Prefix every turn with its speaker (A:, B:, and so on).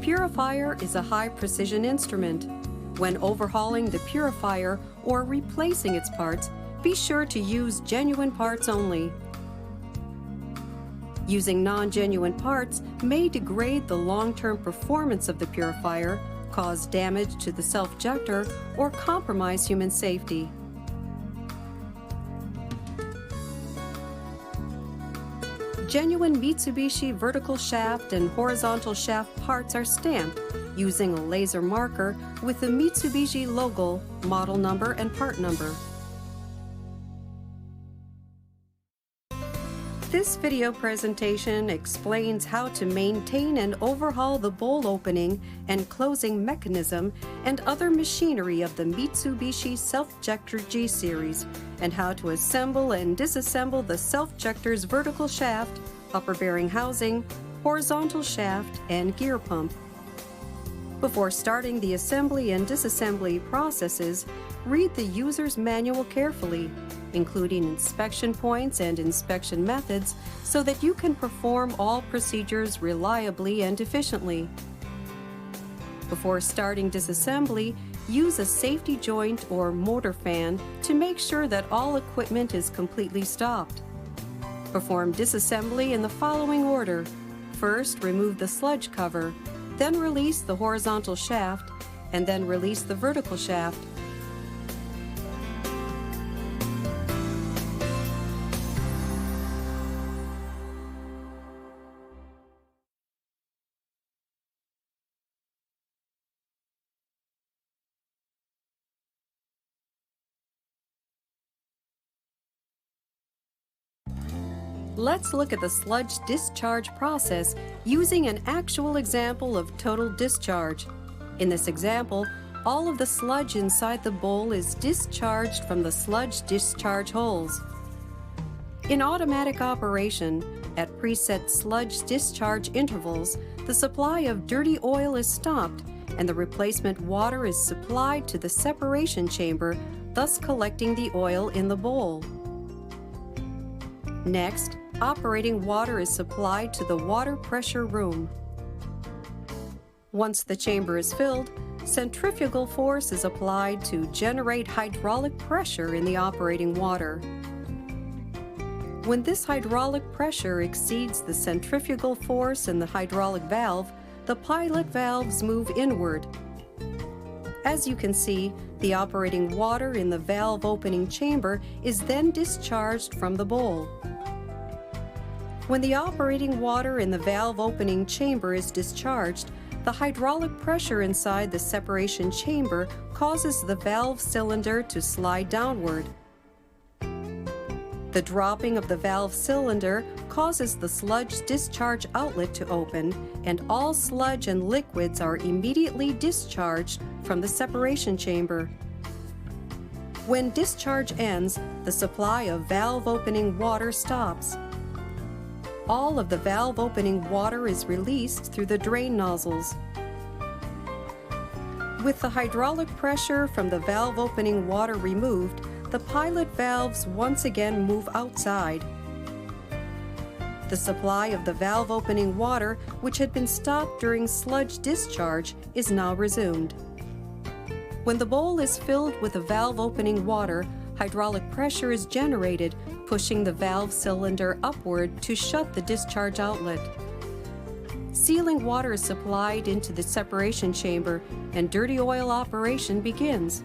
A: Purifier is a high-precision instrument. When overhauling the purifier or replacing its parts, be sure to use genuine parts only. Using non-genuine parts may degrade the long-term performance of the purifier, cause damage to the Selfjector, or compromise human safety. Genuine Mitsubishi vertical shaft and horizontal shaft parts are stamped using a laser marker with the Mitsubishi logo, model number, and part number. This video presentation explains how to maintain and overhaul the bowl opening and closing mechanism and other machinery of the Mitsubishi Selfjector G series, and how to assemble and disassemble the Selfjector's vertical shaft, upper bearing housing, horizontal shaft, and gear pump. Before starting the assembly and disassembly processes, read the user's manual carefully, including inspection points and inspection methods, so that you can perform all procedures reliably and efficiently. Before starting disassembly, use a safety joint or motor fan to make sure that all equipment is completely stopped. Perform disassembly in the following order. First, remove the sludge cover, then release the horizontal shaft, and then release the vertical shaft. Let's look at the sludge discharge process using an actual example of total discharge. In this example, all of the sludge inside the bowl is discharged from the sludge discharge holes. In automatic operation, at preset sludge discharge intervals, the supply of dirty oil is stopped and the replacement water is supplied to the separation chamber, thus collecting the oil in the bowl. Next, operating water is supplied to the water pressure room. Once the chamber is filled, centrifugal force is applied to generate hydraulic pressure in the operating water. When this hydraulic pressure exceeds the centrifugal force in the hydraulic valve, the pilot valves move inward. As you can see, the operating water in the valve opening chamber is then discharged from the bowl. When the operating water in the valve opening chamber is discharged, the hydraulic pressure inside the separation chamber causes the valve cylinder to slide downward. The dropping of the valve cylinder causes the sludge discharge outlet to open, and all sludge and liquids are immediately discharged from the separation chamber. When discharge ends, the supply of valve opening water stops. All of the valve opening water is released through the drain nozzles. With the hydraulic pressure from the valve opening water removed, the pilot valves once again move outside. The supply of the valve opening water, which had been stopped during sludge discharge, is now resumed. When the bowl is filled with the valve opening water, hydraulic pressure is generated, pushing the valve cylinder upward to shut the discharge outlet. Sealing water is supplied into the separation chamber, and dirty oil operation begins.